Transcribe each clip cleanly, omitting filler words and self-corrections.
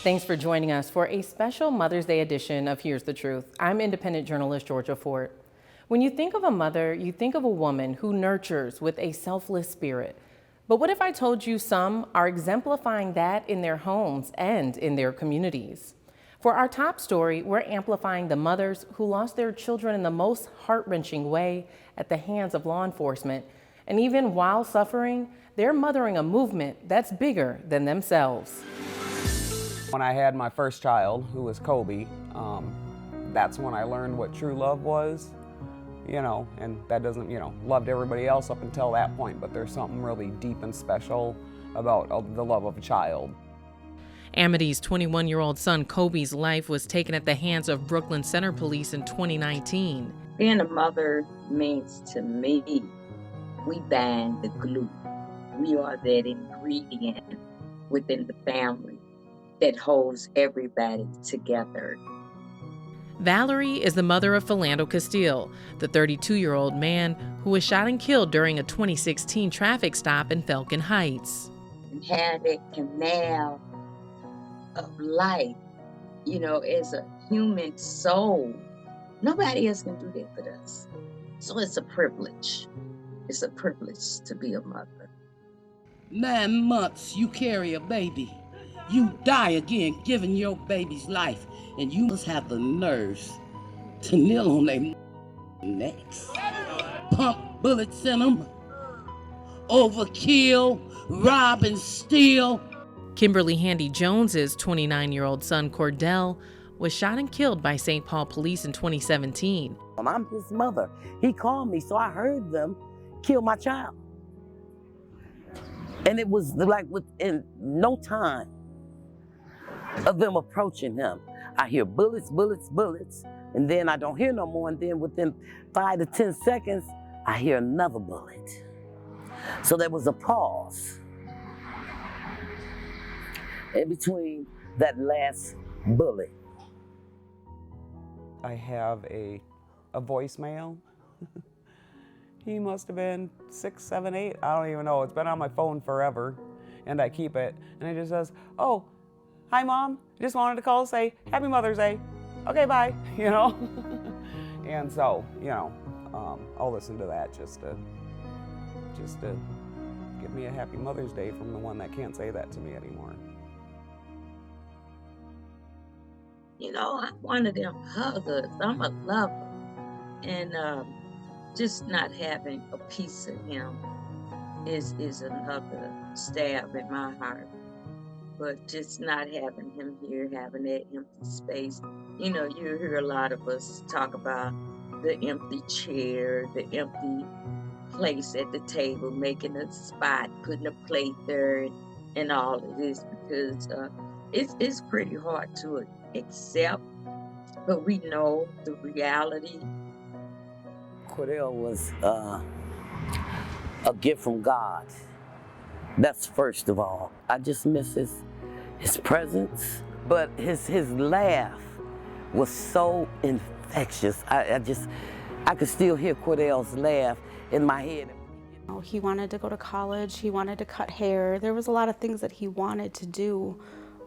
Thanks for joining us for a special Mother's Day edition of Here's the Truth. I'm independent journalist Georgia Fort. When you think of a mother, you think of a woman who nurtures with a selfless spirit. But what if I told you some are exemplifying that in their homes and in their communities? For our top story, we're amplifying the mothers who lost their children in the most heart-wrenching way at the hands of law enforcement. And even while suffering, they're mothering a movement that's bigger than themselves. When I had my first child, who was Kobe, that's when I learned what true love was, and that doesn't, loved everybody else up until that point, but there's something really deep and special about the love of a child. Amity's 21-year-old son Kobe's life was taken at the hands of Brooklyn Center Police in 2019. Being a mother means to me, we bind the glue. We are that ingredient within the family that holds everybody together. Valerie is the mother of Philando Castile, the 32-year-old man who was shot and killed during a 2016 traffic stop in Falcon Heights. And have that canal of life, as a human soul. Nobody else can do that for us. So it's a privilege. It's a privilege to be a mother. 9 months you carry a baby. You die again giving your baby's life, and you must have the nerves to kneel on their necks, pump bullets in them, overkill, rob and steal. Kimberly Handy Jones's 29-year-old son Cordell was shot and killed by St. Paul police in 2017. I'm his mother. He called me, so I heard them kill my child. And it was like within no time of them approaching him. I hear bullets, bullets, bullets, and then I don't hear no more, and then within 5 to 10 seconds, I hear another bullet. So there was a pause in between that last bullet. I have a voicemail. He must have been 6, 7, 8, I don't even know. It's been on my phone forever, and I keep it, and it just says, "Oh, hi, Mom. Just wanted to call and say Happy Mother's Day. Okay, bye." And so, I'll listen to that just to give me a Happy Mother's Day from the one that can't say that to me anymore. I'm one of them huggers. I'm a lover. And just not having a piece of him is another stab in my heart. But just not having him here, having that empty space. You hear a lot of us talk about the empty chair, the empty place at the table, making a spot, putting a plate there, and all of this, because it's pretty hard to accept, but we know the reality. Cordell was a gift from God. That's first of all. I just miss his presence, but his laugh was so infectious. I could still hear Cordell's laugh in my head. He wanted to go to college, he wanted to cut hair. There was a lot of things that he wanted to do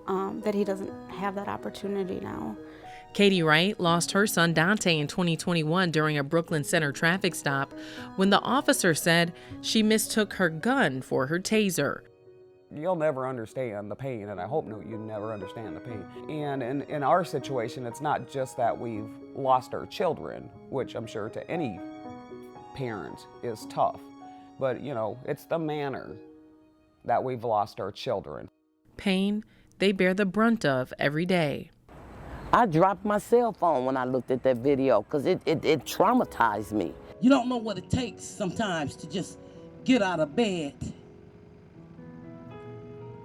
that he doesn't have that opportunity now. Katie Wright lost her son Dante in 2021 during a Brooklyn Center traffic stop when the officer said she mistook her gun for her taser. You'll never understand the pain, and I hope you never understand the pain. And in our situation, it's not just that we've lost our children, which I'm sure to any parent is tough, but it's the manner that we've lost our children. Pain they bear the brunt of every day. I dropped my cell phone when I looked at that video because it traumatized me. You don't know what it takes sometimes to just get out of bed.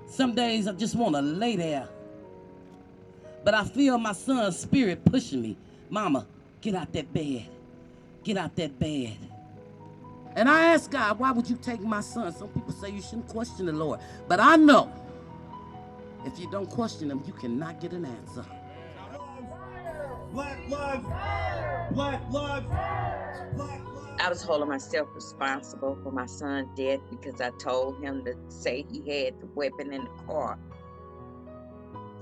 Some days I just want to lay there. But I feel my son's spirit pushing me. Mama, get out that bed. Get out that bed. And I asked God, why would you take my son? Some people say you shouldn't question the Lord. But I know if you don't question him, you cannot get an answer. Black lives, black lives, black lives. I was holding myself responsible for my son's death because I told him to say he had the weapon in the car.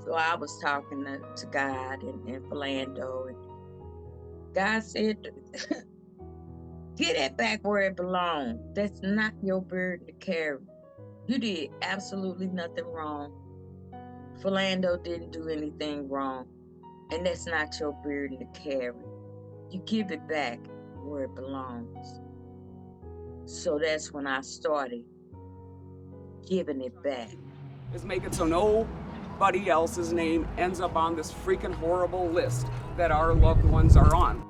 So I was talking to God in Philando, and God said, get it back where it belongs. That's not your burden to carry. You did absolutely nothing wrong. Philando didn't do anything wrong, and that's not your burden to carry. You give it back where it belongs. So that's when I started giving it back. Is make it so nobody else's name ends up on this freaking horrible list that our loved ones are on.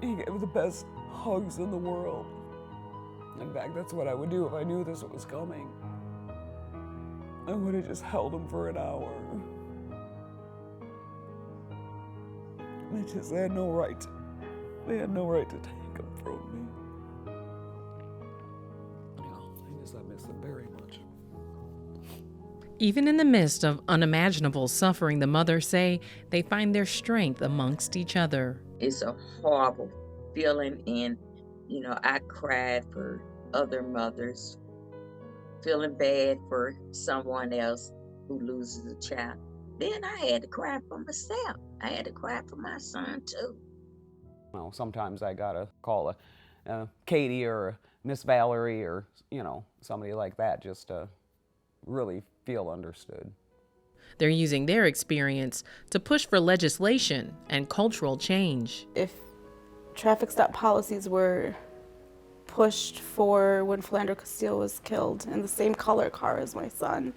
He gave the best hugs in the world. In fact, that's what I would do if I knew this was coming. I would have just held him for an hour. They had no right. They had no right to take him from me. I miss him very much. Even in the midst of unimaginable suffering, the mothers say they find their strength amongst each other. It's a horrible feeling, and I cried for other mothers, feeling bad for someone else who loses a child. Then I had to cry for myself. I had to cry for my son too. Well, sometimes I gotta call a Katie or a Miss Valerie or somebody like that just to really feel understood. They're using their experience to push for legislation and cultural change. If traffic stop policies were pushed for when Philando Castile was killed in the same color car as my son,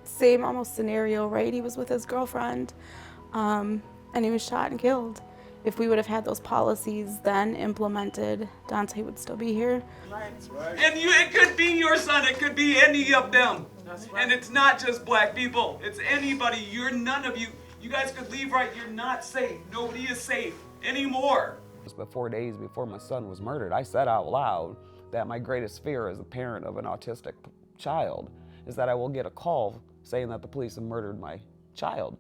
same almost scenario, right? He was with his girlfriend and he was shot and killed. If we would have had those policies then implemented, Dante would still be here. That's right. And it could be your son, it could be any of them. That's right. And it's not just black people, it's anybody. None of you. You guys could leave right, you're not safe. Nobody is safe anymore. But 4 days before my son was murdered, I said out loud that my greatest fear as a parent of an autistic child is that I will get a call saying that the police have murdered my child.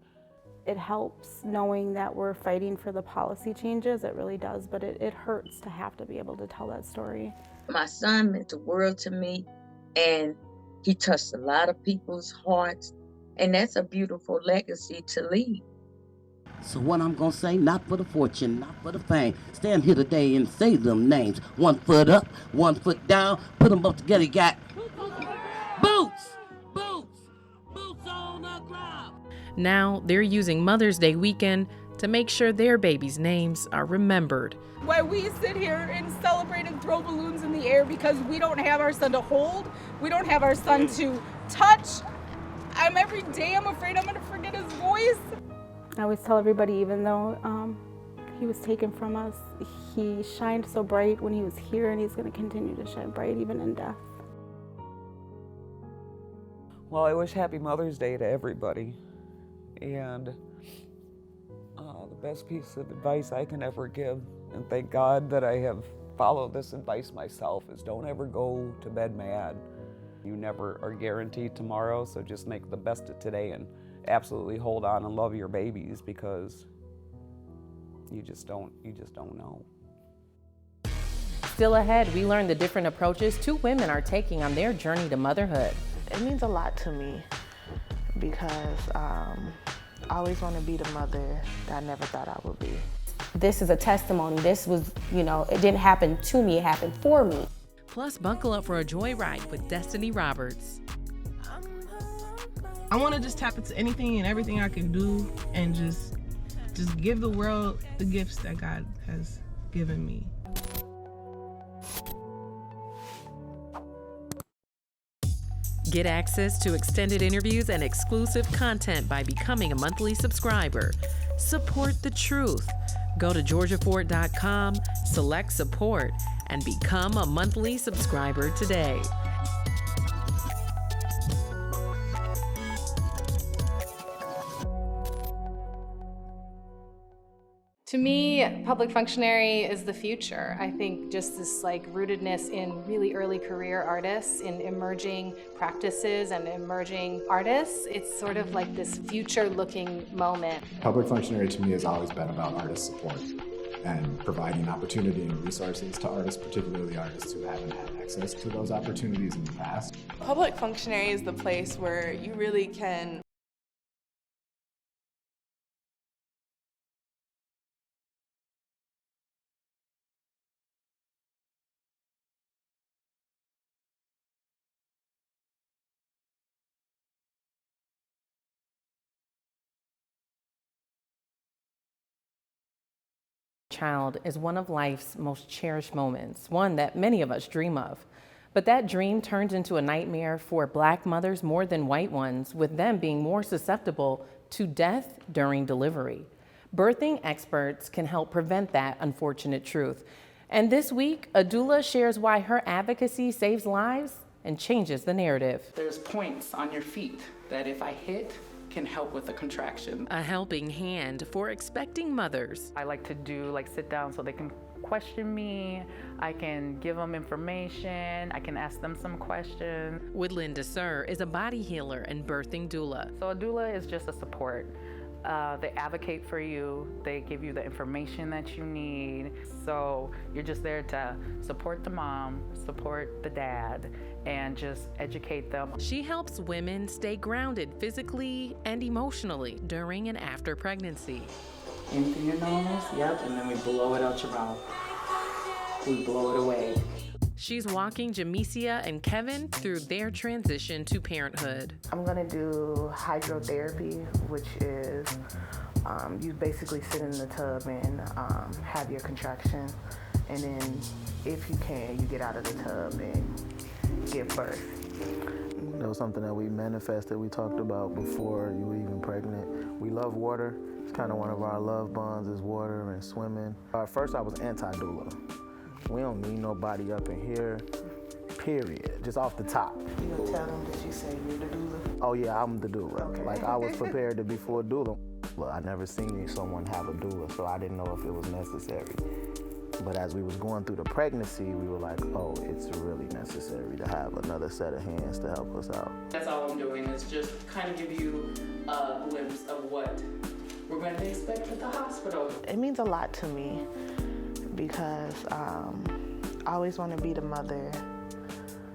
It helps knowing that we're fighting for the policy changes, it really does, but it hurts to have to be able to tell that story. My son meant the world to me, and he touched a lot of people's hearts, and that's a beautiful legacy to leave. So what I'm gonna say, not for the fortune, not for the fame. Stand here today and say them names. 1 foot up, 1 foot down, put them up together, you got boots, boots, boots on the ground. Now they're using Mother's Day weekend to make sure their babies' names are remembered. Why we sit here and celebrate and throw balloons in the air because we don't have our son to hold, we don't have our son to touch. Every day I'm afraid I'm gonna forget his voice. I always tell everybody, even though he was taken from us, he shined so bright when he was here, and he's going to continue to shine bright even in death. Well, I wish Happy Mother's Day to everybody. And the best piece of advice I can ever give, and thank God that I have followed this advice myself, is don't ever go to bed mad. You never are guaranteed tomorrow, so just make the best of today and absolutely hold on and love your babies, because you just don't know. Still ahead, we learn the different approaches two women are taking on their journey to motherhood. It means a lot to me because I always want to be the mother that I never thought I would be. This is a testimony. This was, it didn't happen to me, it happened for me. Plus, buckle up for a joyride with Destiny Roberts. I want to just tap into anything and everything I can do and just give the world the gifts that God has given me. Get access to extended interviews and exclusive content by becoming a monthly subscriber. Support the truth. Go to georgiafort.com, select support, and become a monthly subscriber today. To me, public functionary is the future. I think just this rootedness in really early career artists, in emerging practices and emerging artists, it's sort of like this future-looking moment. Public functionary to me has always been about artist support. and providing opportunity and resources to artists, particularly artists who haven't had access to those opportunities in the past. Public functionary is the place where you really can Child is one of life's most cherished moments, one that many of us dream of. But that dream turns into a nightmare for Black mothers more than white ones, with them being more susceptible to death during delivery. Birthing experts can help prevent that unfortunate truth. And this week, a doula shares why her advocacy saves lives and changes the narrative. There's points on your feet that if I hit, can help with the contraction. A helping hand for expecting mothers. I like to do sit down so they can question me. I can give them information. I can ask them some questions. Woodland DeSir is a body healer and birthing doula. So a doula is just a support. They advocate for you. They give you the information that you need. So you're just there to support the mom, support the dad, and just educate them. She helps women stay grounded physically and emotionally during and after pregnancy. In through your nose, yep, and then we blow it out your mouth. We blow it away. She's walking Jamesia and Kevin through their transition to parenthood. I'm gonna do hydrotherapy, which is you basically sit in the tub and have your contraction, and then if you can, you get out of the tub and give birth. That was something that we manifested, we talked about before you were even pregnant. We love water. It's kind of one of our love bonds is water and swimming. At first I was anti-doula. We don't need nobody up in here, period, just off the top. You gonna tell them that you say you're the doula? Oh yeah, I'm the doula. Okay. I was prepared to be for a doula. Well, I never seen someone have a doula, so I didn't know if it was necessary. But as we was going through the pregnancy, we were like, oh, it's really necessary to have another set of hands to help us out. That's all I'm doing is just kind of give you a glimpse of what we're going to expect at the hospital. It means a lot to me because I always want to be the mother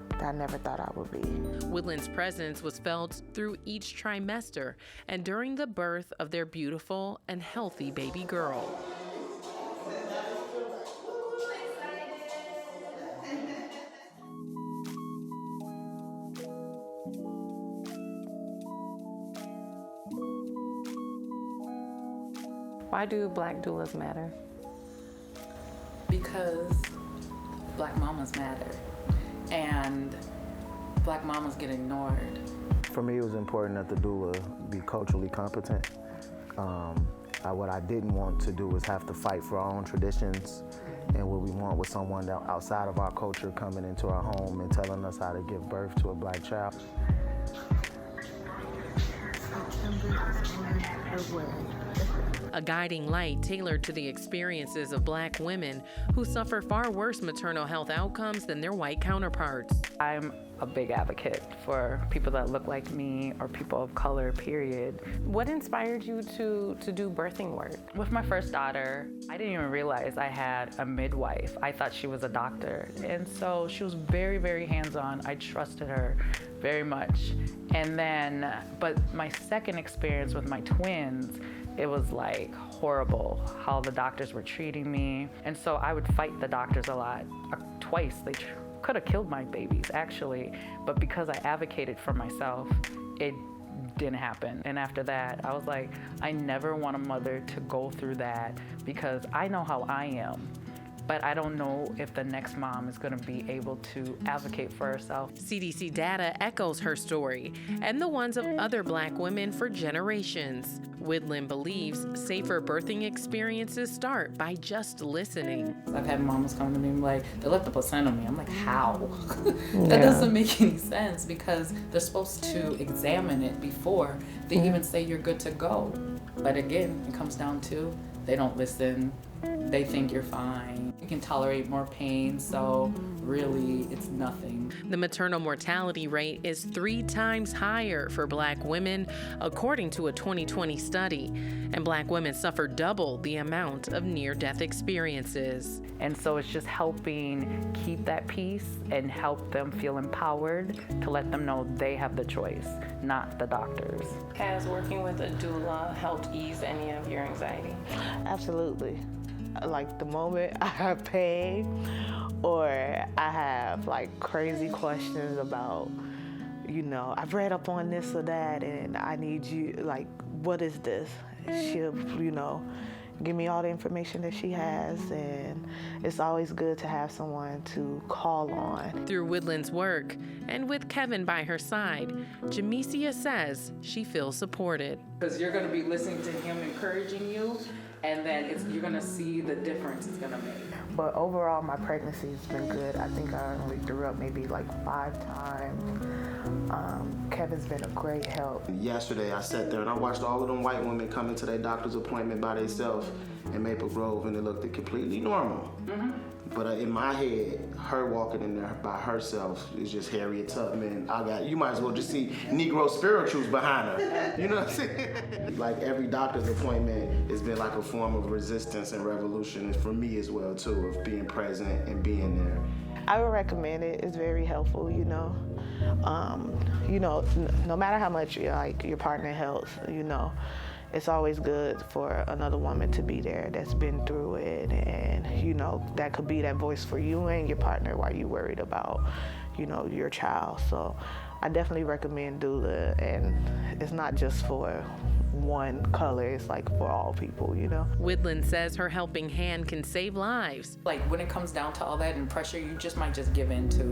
that I never thought I would be. Woodland's presence was felt through each trimester and during the birth of their beautiful and healthy baby girl. Why do Black doulas matter? Because Black mamas matter, and Black mamas get ignored. For me, it was important that the doula be culturally competent. What I didn't want to do was have to fight for our own traditions, and what we want was someone outside of our culture coming into our home and telling us how to give birth to a Black child. A guiding light tailored to the experiences of Black women who suffer far worse maternal health outcomes than their white counterparts. I'm a big advocate for people that look like me or people of color, period. What inspired you to do birthing work? With my first daughter, I didn't even realize I had a midwife. I thought she was a doctor. And so she was very, very hands-on. I trusted her very much. And then, but my second experience with my twins, it was like horrible how the doctors were treating me. And so I would fight the doctors a lot. Twice, they could have killed my babies actually, but because I advocated for myself, it didn't happen. And after that, I was like, I never want a mother to go through that because I know how I am. But I don't know if the next mom is going to be able to advocate for herself. CDC data echoes her story and the ones of other Black women for generations. Woodland believes safer birthing experiences start by just listening. I've had mamas come to me and be like, they left the placenta on me. I'm like, how? That doesn't make any sense because they're supposed to examine it before they even say you're good to go. But again, it comes down to they don't listen, they think you're fine. You can tolerate more pain, so really it's nothing. The maternal mortality rate is 3 times higher for Black women, according to a 2020 study. And Black women suffer double the amount of near-death experiences. And so it's just helping keep that peace and help them feel empowered to let them know they have the choice, not the doctors. Has working with a doula helped ease any of your anxiety? Absolutely. Like the moment I have pain or I have like crazy questions about, you know, I've read up on this or that and I need you, like, what is this? She'll, you know, give me all the information that she has, and it's always good to have someone to call on. Through Woodland's work, and with Kevin by her side, Jamesia says she feels supported. Because you're going to be listening to him encouraging you, and then you're going to see the difference it's going to make. But overall, my pregnancy's been good. I think I only threw up maybe like 5 times. Kevin's been a great help. Yesterday, I sat there and I watched all of them white women come into their doctor's appointment by themselves in Maple Grove, and it looked completely normal. But in my head, her walking in there by herself is just Harriet Tubman. You might as well just see Negro spirituals behind her. You know what I'm saying? Like every doctor's appointment has been like a form of resistance and revolution, and for me as well too, of being present and being there. I would recommend it. It's very helpful, you know. No matter how much your partner helps, you know, it's always good for another woman to be there that's been through it, and you know, that could be that voice for you and your partner while you're worried about, you know, your child. So I definitely recommend doula, and it's not just for one color, it's like for all people, you know. Woodland says her helping hand can save lives. Like when it comes down to all that and pressure, you just might just give in to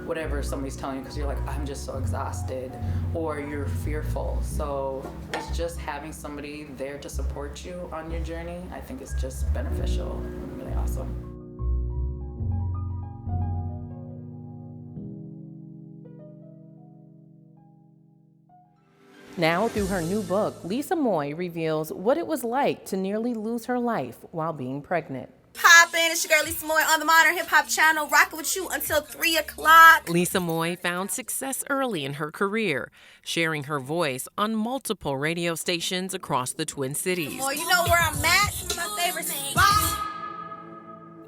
whatever somebody's telling you because you're like, I'm just so exhausted, or you're fearful. So it's just having somebody there to support you on your journey, I think is just beneficial and really awesome. Now, through her new book, Lisa Moy reveals what it was like to nearly lose her life while being pregnant. Poppin', it's your girl Lisa Moy on the Modern Hip Hop Channel, rocking with you until 3 o'clock. Lisa Moy found success early in her career, sharing her voice on multiple radio stations across the Twin Cities. Well, you know where I'm at, my favorite spot.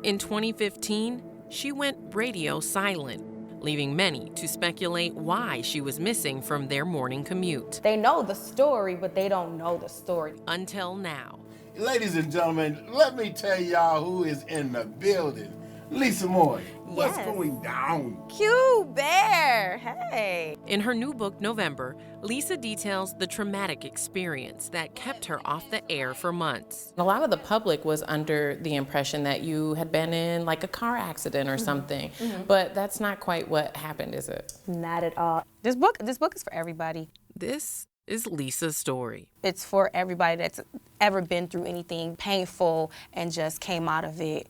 In 2015, she went radio silent, leaving many to speculate why she was missing from their morning commute. They know the story, but they don't know the story. Until now. Ladies and gentlemen, let me tell y'all who is in the building. Lisa Moy, what's going down? Q Bear, hey. In her new book, November, Lisa details the traumatic experience that kept her off the air for months. A lot of the public was under the impression that you had been in like a car accident or something, but that's not quite what happened, is it? Not at all. This book is for everybody. This is Lisa's story. It's for everybody that's ever been through anything painful and just came out of it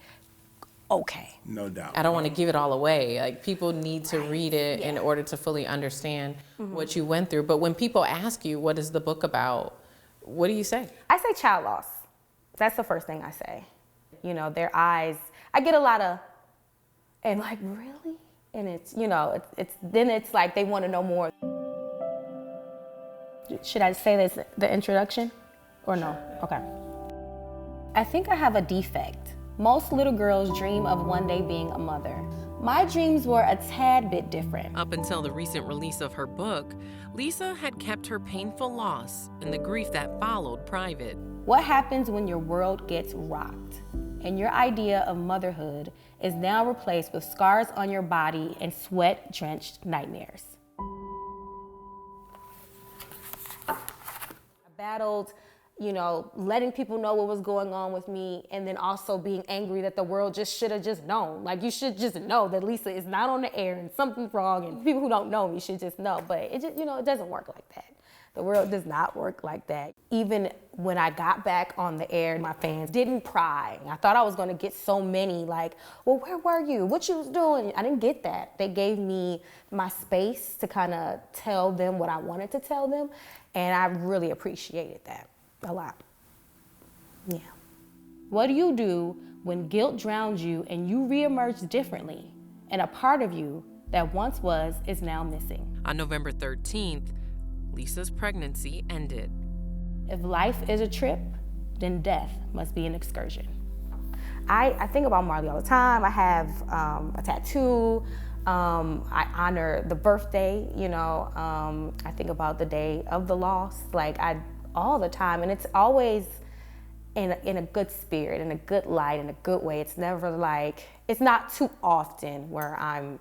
okay. No doubt. I don't want to give it all away. Like, people need to read it in order to fully understand what you went through. But when people ask you, what is the book about? What do you say? I say child loss. That's the first thing I say. You know, their eyes, I get a lot of, and like, really? And it's, you know, it's like they want to know more. Should I say this, the introduction, or no? Okay. I think I have a defect. Most little girls dream of one day being a mother. My dreams were a tad bit different. Up until the recent release of her book, Lisa had kept her painful loss and the grief that followed private. What happens when your world gets rocked and your idea of motherhood is now replaced with scars on your body and sweat-drenched nightmares? I battled, you know, letting people know what was going on with me, and then also being angry that the world just should have just known. Like, you should just know that Lisa is not on the air and something's wrong, and people who don't know me should just know. But it just, you know, it doesn't work like that. The world does not work like that. Even when I got back on the air, my fans didn't pry. I thought I was gonna get so many like, well, where were you? What you was doing? I didn't get that. They gave me my space to kind of tell them what I wanted to tell them, and I really appreciated that. A lot. Yeah. What do you do when guilt drowns you and you reemerge differently, and a part of you that once was is now missing? On November 13th, Lisa's pregnancy ended. If life is a trip, then death must be an excursion. I think about Marley all the time. I have a tattoo. I honor the birthday, I think about the day of the loss, all the time. And it's always in a good spirit, in a good light, in a good way. It's never it's not too often where I'm,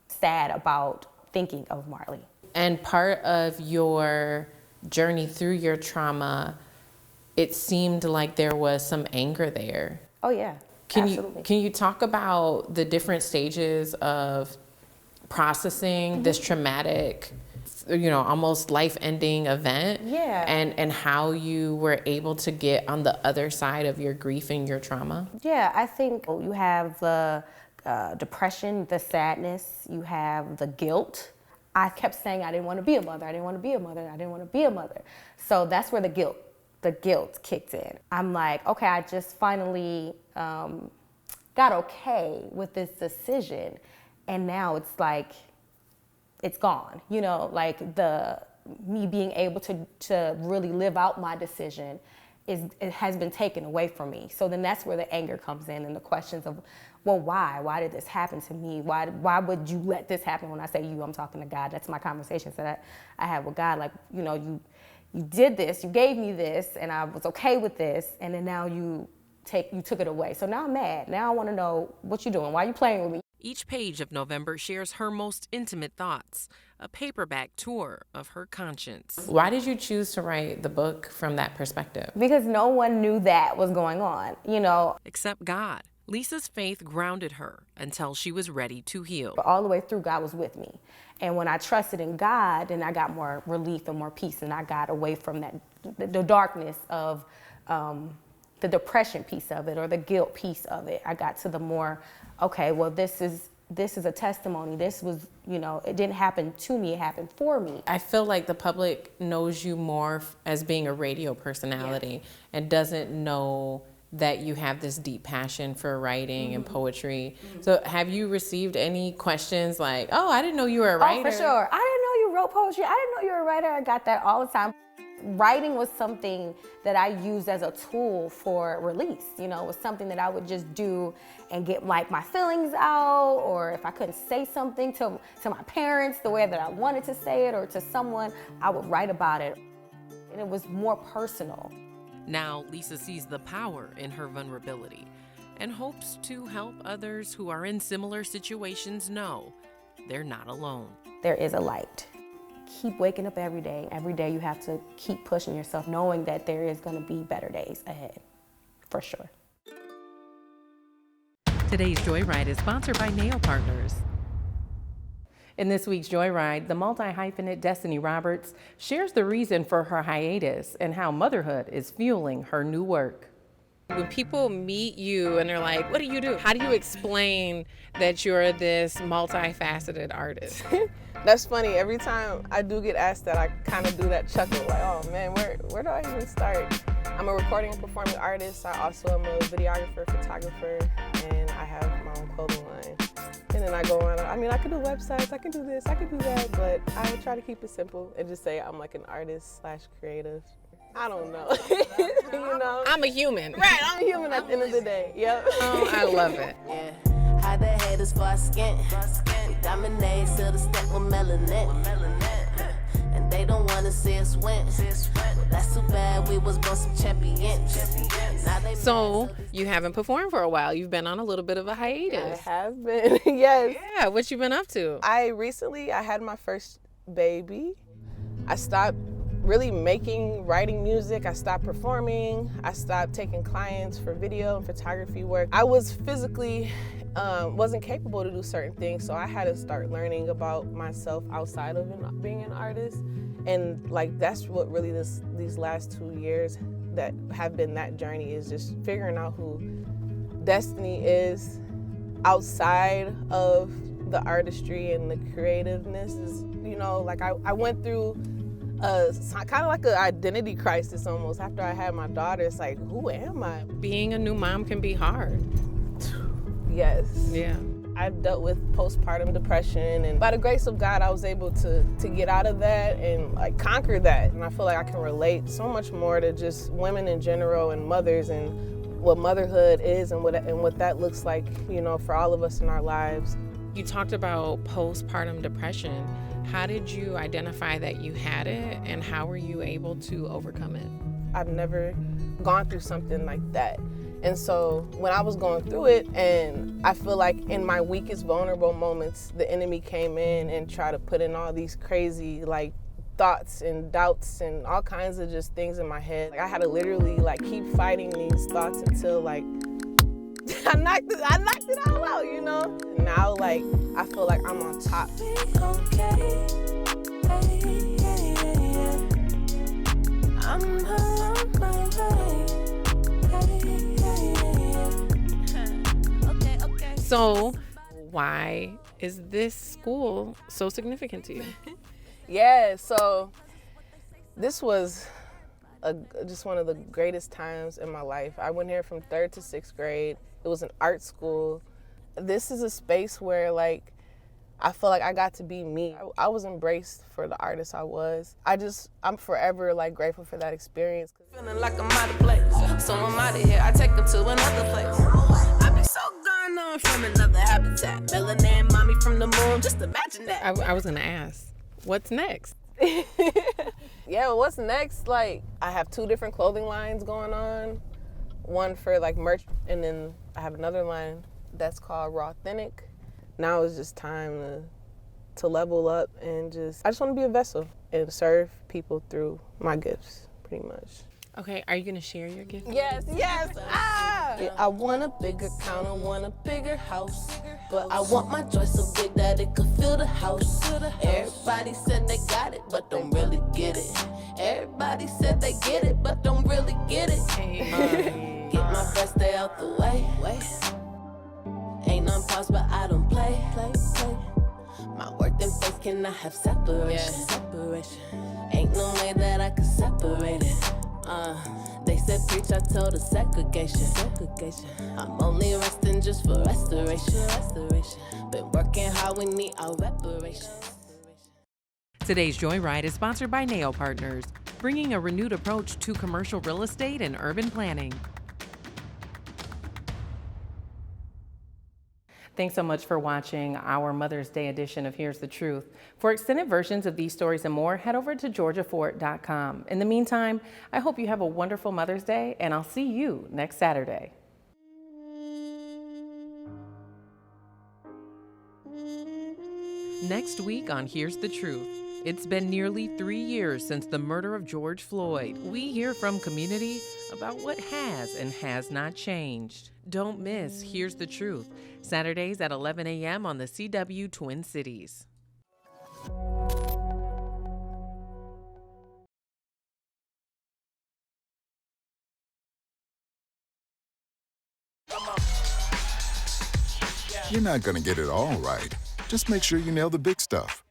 sad about thinking of Marley. And part of your journey through your trauma, it seemed like there was some anger there. Oh yeah, absolutely. Can you talk about the different stages of processing this traumatic, almost life-ending event? Yeah. And how you were able to get on the other side of your grief and your trauma? Yeah, I think you have the depression, the sadness, you have the guilt. I kept saying I didn't want to be a mother, I didn't want to be a mother, I didn't want to be a mother. So that's where the guilt kicked in. I'm like, okay, I just finally got okay with this decision, and now it's like, it's gone. Me being able to really live out my decision it has been taken away from me. So then that's where the anger comes in and the questions of, well, why? Why did this happen to me? Why would you let this happen? When I say you, I'm talking to God. That's my conversations that I have with God. You did this, you gave me this, and I was okay with this, and then now you took it away. So now I'm mad. Now I want to know what you're doing. Why are you playing with me? Each page of November shares her most intimate thoughts, a paperback tour of her conscience. Why did you choose to write the book from that perspective? Because no one knew that was going on, Except God. Lisa's faith grounded her until she was ready to heal. But all the way through, God was with me. And when I trusted in God, then I got more relief and more peace, and I got away from the darkness of the depression piece of it or the guilt piece of it. I got to the more, okay, well, this is a testimony. This was, it didn't happen to me, it happened for me. I feel like the public knows you more as being a radio personality and doesn't know that you have this deep passion for writing and poetry. So have you received any questions like, oh, I didn't know you were a writer? Oh, for sure. I didn't know you wrote poetry. I didn't know you were a writer. I got that all the time. Writing was something that I used as a tool for release. It was something that I would just do and get my feelings out, or if I couldn't say something to my parents the way that I wanted to say it or to someone, I would write about it. And it was more personal. Now, Lisa sees the power in her vulnerability and hopes to help others who are in similar situations know they're not alone. There is a light. Keep waking up every day. Every day you have to keep pushing yourself, knowing that there is going to be better days ahead, for sure. Today's Joyride is sponsored by Nail Partners. In this week's Joyride, the multi-hyphenate Destiny Roberts shares the reason for her hiatus and how motherhood is fueling her new work. When people meet you and they're like, what do you do? How do you explain that you're this multifaceted artist? That's funny. Every time I do get asked that, I kind of do that chuckle, like, oh man, where do I even start? I'm a recording and performing artist. I also am a videographer, photographer, and I have my own clothing line. And then I go on, I could do websites, I can do this, I can do that, but I try to keep it simple and just say I'm like an artist/creative. I don't know. I'm a human. Right, I'm a human at the end of the day. Yep. Oh, I love it. Yeah. Hide the haters for our skin. Dominate, seal the step with melanin. And they don't wanna see us win. But that's too bad, we was both some champions. So, you haven't performed for a while. You've been on a little bit of a hiatus. I have been, yes. Yeah, what you been up to? I had my first baby. I stopped really writing music. I stopped performing. I stopped taking clients for video and photography work. I was physically wasn't capable to do certain things, so I had to start learning about myself outside of being an artist. And that's what really these last 2 years that have been that journey, is just figuring out who Destiny is outside of the artistry and the creativeness. Is I went through kind of like an identity crisis almost. After I had my daughter, it's like, who am I? Being a new mom can be hard. Yes. Yeah. I've dealt with postpartum depression, and by the grace of God, I was able to get out of that and like conquer that. And I feel like I can relate so much more to just women in general and mothers and what motherhood is and what that looks like, you know, for all of us in our lives. You talked about postpartum depression. How did you identify that you had it, and how were you able to overcome it? I've never gone through something like that. And so when I was going through it, and I feel like in my weakest vulnerable moments, the enemy came in and tried to put in all these crazy like thoughts and doubts and all kinds of just things in my head. Like, I had to literally like keep fighting these thoughts until like I knocked it all out, you know? And now like I feel like I'm on top. I'm on my way. So, why is this school so significant to you? Yeah, so this was just one of the greatest times in my life. I went here from 3rd to 6th grade. It was an art school. This is a space where like I feel like I got to be me. I was embraced for the artist I was. I'm forever like grateful for that experience. Feeling like I'm out of place, so I'm out of here. I take them to another place. I be so gone on from another habitat. Melanin mommy from the moon, just imagine that. I was gonna ask, what's next? Yeah, what's next? Like, I have 2 different clothing lines going on. One for like merch, and then I have another line that's called Raw Authentic. Now it's just time to level up and I just want to be a vessel and serve people through my gifts, pretty much. Okay, are you gonna share your gift? Yes. Ah! Yeah, I want a bigger counter, want a bigger house. But I want my joy so big that it could fill the house. Everybody said they got it, but don't really get it. Everybody said they get it, but don't really get it. Get my best day out the way. Ain't none pause, but I don't play. My worth and faith cannot have separation. Ain't no way that I could separate it. They said preach, I told her segregation. I'm only resting just for restoration. Been working hard, we need our reparations. Today's Joyride is sponsored by Nail Partners, bringing a renewed approach to commercial real estate and urban planning. Thanks so much for watching our Mother's Day edition of Here's the Truth. For extended versions of these stories and more, head over to georgiafort.com. In the meantime, I hope you have a wonderful Mother's Day, and I'll see you next Saturday. Next week on Here's the Truth. It's been nearly 3 years since the murder of George Floyd. We hear from community about what has and has not changed. Don't miss Here's the Truth, Saturdays at 11 a.m. on the CW Twin Cities. You're not going to get it all right. Just make sure you nail the big stuff.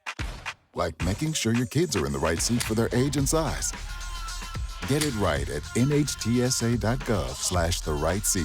Like making sure your kids are in the right seat for their age and size. Get it right at nhtsa.gov/the right seat.